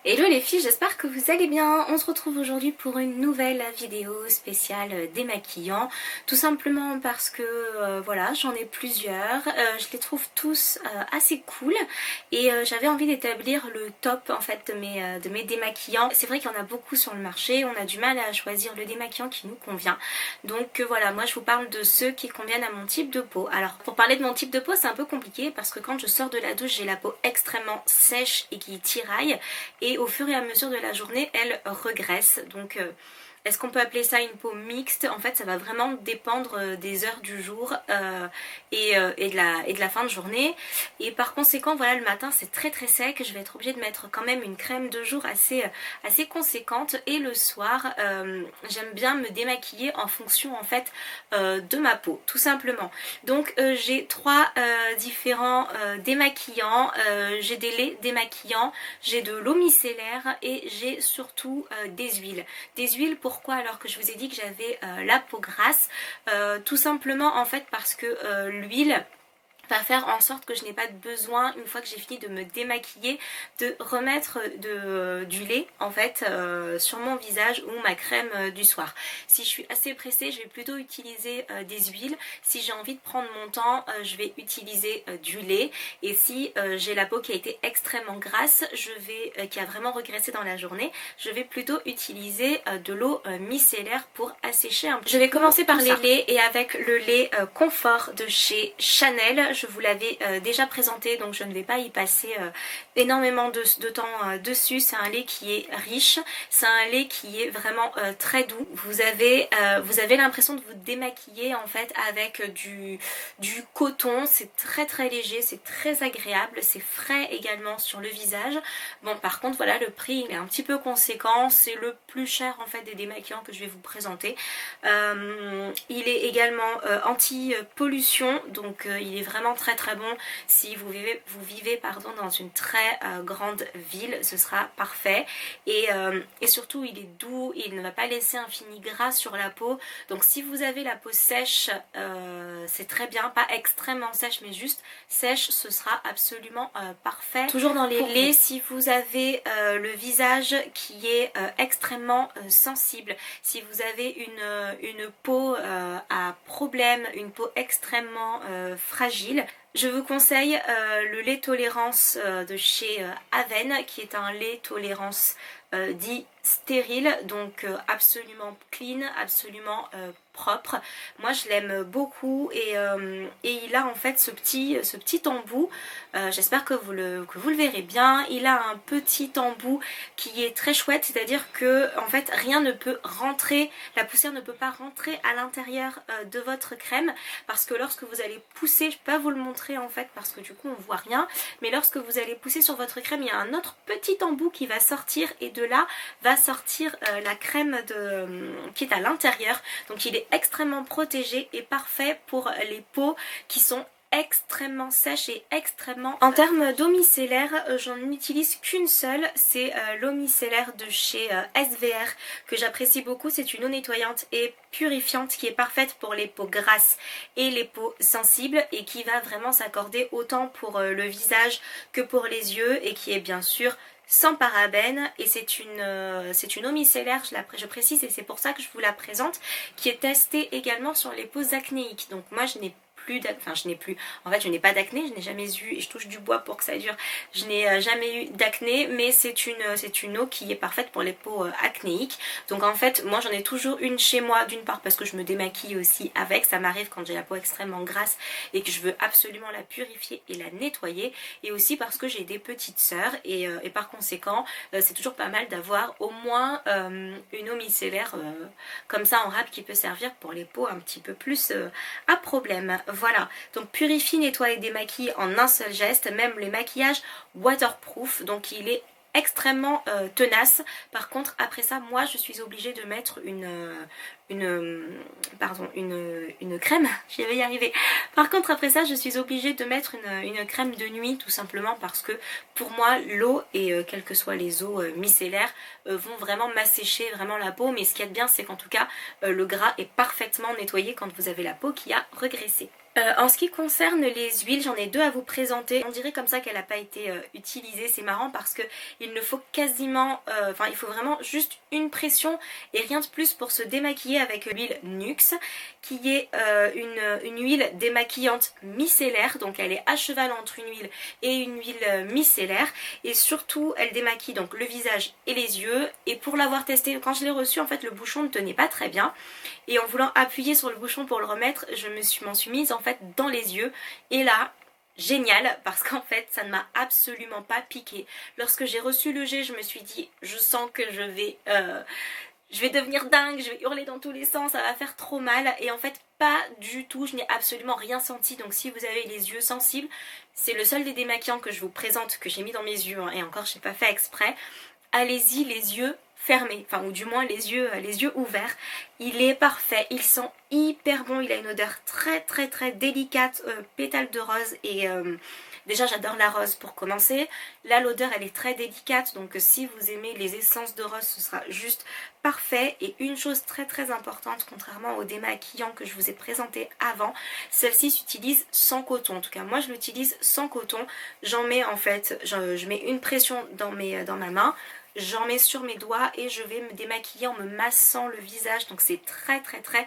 Hello les filles, j'espère que vous allez bien. On se retrouve aujourd'hui pour une nouvelle vidéo spéciale démaquillant. Tout simplement parce que voilà, j'en ai plusieurs. Je les trouve tous assez cool. Et j'avais envie d'établir le top en fait de mes démaquillants. C'est vrai qu'il y en a beaucoup sur le marché. On a du mal à choisir le démaquillant qui nous convient. Donc voilà, moi je vous parle de ceux qui conviennent à mon type de peau. Alors pour parler de mon type de peau, c'est un peu compliqué parce que quand je sors de la douche, j'ai la peau extrêmement sèche et qui tiraille. Et au fur et à mesure de la journée, elle regresse. Donc est-ce qu'on peut appeler ça une peau mixte? En fait, ça va vraiment dépendre des heures du jour et de la fin de journée. Et par conséquent, voilà, le matin, c'est très très sec. Je vais être obligée de mettre quand même une crème de jour assez conséquente. Et le soir, j'aime bien me démaquiller en fonction en fait de ma peau, tout simplement. Donc j'ai trois différents démaquillants. J'ai des laits démaquillants, j'ai de l'eau micellaire et j'ai surtout des huiles. Des huiles, pourquoi alors que je vous ai dit que j'avais la peau grasse? Tout simplement en fait parce que l'huile va faire en sorte que je n'ai pas besoin, une fois que j'ai fini de me démaquiller, de remettre du lait en fait sur mon visage ou ma crème du soir. Si je suis assez pressée, je vais plutôt utiliser des huiles. Si j'ai envie de prendre mon temps, je vais utiliser du lait. Et si j'ai la peau qui a été extrêmement grasse, qui a vraiment régressé dans la journée, je vais plutôt utiliser de l'eau micellaire pour assécher un peu. Je vais commencer par les laits et avec le lait Confort de chez Chanel. Je vous l'avais déjà présenté, donc je ne vais pas y passer énormément de temps dessus. C'est un lait qui est riche, c'est un lait qui est vraiment très doux. Vous avez l'impression de vous démaquiller en fait avec du coton. C'est très très léger, c'est très agréable, c'est frais également sur le visage. Bon, par contre voilà, le prix il est un petit peu conséquent, c'est le plus cher en fait des démaquillants que je vais vous présenter. Il est également anti-pollution, donc il est vraiment très très bon. Si vous vivez dans une très grande ville, ce sera parfait. Et surtout il est doux, il ne va pas laisser un fini gras sur la peau. Donc si vous avez la peau sèche, c'est très bien, pas extrêmement sèche mais juste sèche, ce sera absolument parfait. Toujours dans les laits, si vous avez le visage qui est extrêmement sensible, si vous avez une peau à problème, une peau extrêmement fragile, je vous conseille le lait tolérance de chez Aven, qui est un lait tolérance dit stérile, donc absolument clean, absolument propre. Moi je l'aime beaucoup et il a en fait ce petit embout, j'espère que vous le verrez bien. Il a un petit embout qui est très chouette, c'est-à-dire que en fait rien ne peut rentrer, la poussière ne peut pas rentrer à l'intérieur de votre crème, parce que lorsque vous allez pousser, je peux pas vous le montrer en fait parce que du coup on voit rien, mais lorsque vous allez pousser sur votre crème, il y a un autre petit embout qui va sortir et de là va sortir la crème qui est à l'intérieur. Donc il est extrêmement protégé et parfait pour les peaux qui sont extrêmement sèche et extrêmement... En termes d'eau micellaire, j'en utilise qu'une seule, c'est l'eau micellaire de chez SVR que j'apprécie beaucoup. C'est une eau nettoyante et purifiante qui est parfaite pour les peaux grasses et les peaux sensibles et qui va vraiment s'accorder autant pour le visage que pour les yeux et qui est bien sûr sans parabènes. Et c'est une eau micellaire, je précise, et c'est pour ça que je vous la présente, qui est testée également sur les peaux acnéiques. Donc moi je n'ai je n'ai pas d'acné, je n'ai jamais eu, et je touche du bois pour que ça dure, je n'ai jamais eu d'acné, mais c'est une eau qui est parfaite pour les peaux acnéiques. Donc en fait moi j'en ai toujours une chez moi, d'une part parce que je me démaquille aussi avec, ça m'arrive quand j'ai la peau extrêmement grasse et que je veux absolument la purifier et la nettoyer, et aussi parce que j'ai des petites sœurs et par conséquent c'est toujours pas mal d'avoir au moins une eau micellaire comme ça en râpe qui peut servir pour les peaux un petit peu plus à problème. Voilà, donc purifie, nettoie et démaquille en un seul geste, même les maquillages waterproof, donc il est extrêmement tenace. Par contre après ça moi je suis obligée de mettre une crème, j'y vais y arriver. Par contre après ça je suis obligée de mettre une crème de nuit, tout simplement parce que pour moi l'eau et quelles que soient les eaux micellaires vont vraiment m'assécher vraiment la peau. Mais ce qu'il y a de bien c'est qu'en tout cas le gras est parfaitement nettoyé quand vous avez la peau qui a regressé. En ce qui concerne les huiles, j'en ai deux à vous présenter. On dirait comme ça qu'elle n'a pas été utilisée, c'est marrant parce que il ne faut quasiment, enfin il faut vraiment juste une pression et rien de plus pour se démaquiller avec l'huile Nuxe, qui est une huile démaquillante micellaire, donc elle est à cheval entre une huile et une huile micellaire, et surtout elle démaquille donc le visage et les yeux. Et pour l'avoir testé, quand je l'ai reçu, en fait le bouchon ne tenait pas très bien, et en voulant appuyer sur le bouchon pour le remettre, je m'en suis mise en fait dans les yeux, et là génial, parce qu'en fait ça ne m'a absolument pas piqué. Lorsque j'ai reçu le jet, je me suis dit je sens que je vais devenir dingue, je vais hurler dans tous les sens, ça va faire trop mal. Et en fait pas du tout, je n'ai absolument rien senti. Donc si vous avez les yeux sensibles, c'est le seul des démaquillants que je vous présente, que j'ai mis dans mes yeux, hein, et encore je n'ai pas fait exprès. Allez-y les yeux fermés, enfin ou du moins les yeux ouverts. Il est parfait, il sent hyper bon, il a une odeur très très très délicate, pétale de rose, et déjà j'adore la rose pour commencer. Là l'odeur elle est très délicate, donc si vous aimez les essences de rose, ce sera juste parfait. Et une chose très très importante, contrairement aux démaquillants que je vous ai présenté avant, celle-ci s'utilise sans coton. En tout cas moi je l'utilise sans coton. J'en mets en fait, je mets une pression dans ma main, j'en mets sur mes doigts et je vais me démaquiller en me massant le visage. Donc c'est très très très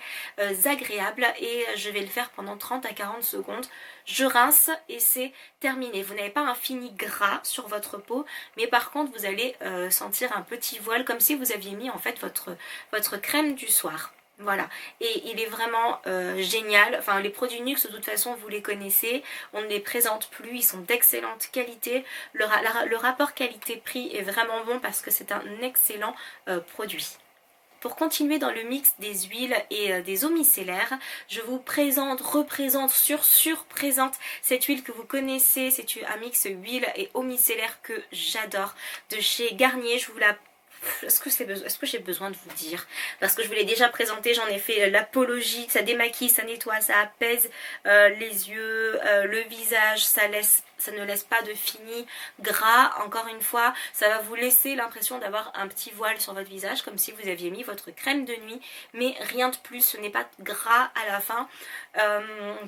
agréable, et je vais le faire pendant 30 à 40 secondes. Je rince et c'est terminé. Vous n'avez pas un fini gras sur votre peau, mais par contre vous allez sentir un petit voile, comme si vous aviez mis en fait votre crème du soir. Voilà, et il est vraiment génial. Enfin les produits Nuxe de toute façon vous les connaissez, on ne les présente plus, ils sont d'excellente qualité. Le rapport qualité-prix est vraiment bon parce que c'est un excellent produit. Pour continuer dans le mix des huiles et des eaux micellaires, je vous surprésente cette huile que vous connaissez. C'est un mix huile et eau micellaire que j'adore, de chez Garnier. Je vous la... Est-ce que j'ai besoin de vous dire? Parce que je vous l'ai déjà présenté, j'en ai fait l'apologie. Ça démaquille, ça nettoie, ça apaise les yeux, le visage, ça ne laisse pas de fini gras. Encore une fois, ça va vous laisser l'impression d'avoir un petit voile sur votre visage, comme si vous aviez mis votre crème de nuit, mais rien de plus. Ce n'est pas gras à la fin.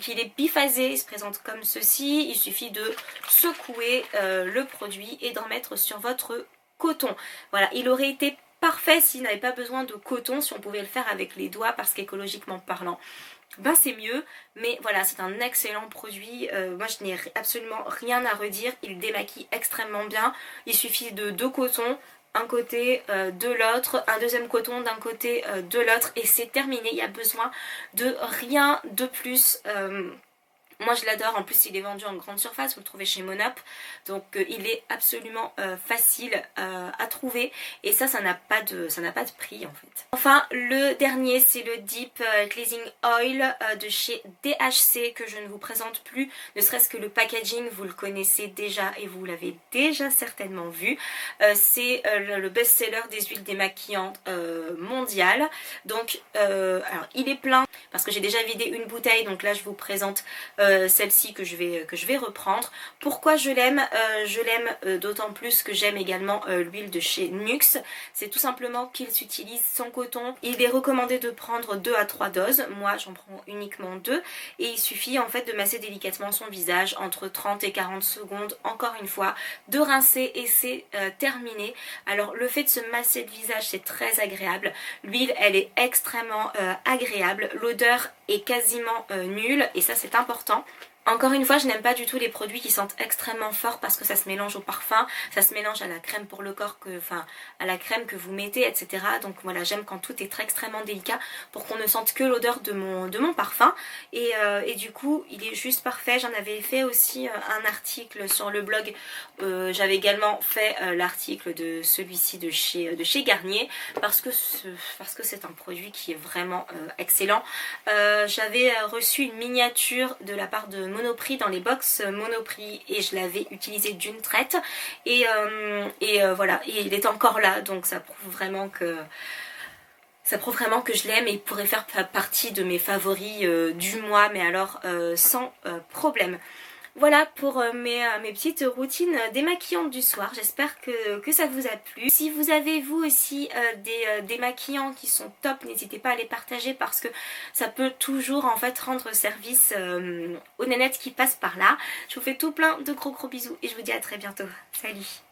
Il est biphasé, il se présente comme ceci. Il suffit de secouer le produit et d'en mettre sur votre coton. Voilà, il aurait été parfait s'il n'avait pas besoin de coton, si on pouvait le faire avec les doigts, parce qu'écologiquement parlant, ben c'est mieux. Mais voilà, c'est un excellent produit. Moi je n'ai absolument rien à redire. Il démaquille extrêmement bien. Il suffit de deux cotons, un côté de l'autre, un deuxième coton d'un côté de l'autre, et c'est terminé. Il n'y a besoin de rien de plus. Moi je l'adore, en plus il est vendu en grande surface, vous le trouvez chez Monop, donc il est absolument facile à trouver, et ça n'a pas de prix en fait. Enfin le dernier, c'est le Deep Cleansing Oil de chez DHC, que je ne vous présente plus, ne serait-ce que le packaging vous le connaissez déjà et vous l'avez déjà certainement vu. C'est le best-seller des huiles démaquillantes mondiales. Donc alors il est plein parce que j'ai déjà vidé une bouteille, donc là je vous présente celle-ci que je vais reprendre. Pourquoi je l'aime? Je l'aime d'autant plus que j'aime également l'huile de chez Nuxe. C'est tout simplement qu'il s'utilise sans coton. Il est recommandé de prendre 2 à 3 doses. Moi j'en prends uniquement 2, et il suffit en fait de masser délicatement son visage entre 30 et 40 secondes, encore une fois, de rincer, et c'est terminé. Alors le fait de se masser le visage, c'est très agréable. L'huile elle est extrêmement agréable. L'odeur est quasiment nulle, et ça c'est important. Encore une fois, je n'aime pas du tout les produits qui sentent extrêmement fort, parce que ça se mélange au parfum, ça se mélange à la crème pour le corps, à la crème que vous mettez, etc. Donc voilà, j'aime quand tout est extrêmement délicat pour qu'on ne sente que l'odeur de mon parfum. Et du coup, il est juste parfait. J'en avais fait aussi un article sur le blog. J'avais également fait l'article de celui-ci de chez Garnier, parce que c'est un produit qui est vraiment excellent. J'avais reçu une miniature de la part de Monoprix dans les box Monoprix, et je l'avais utilisé d'une traite, et voilà, et il est encore là, donc ça prouve vraiment que je l'aime, et il pourrait faire partie de mes favoris du mois, mais alors sans problème. Voilà pour mes petites routines démaquillantes du soir. J'espère que ça vous a plu. Si vous avez vous aussi des démaquillants qui sont top, n'hésitez pas à les partager parce que ça peut toujours en fait rendre service aux nénettes qui passent par là. Je vous fais tout plein de gros bisous et je vous dis à très bientôt. Salut!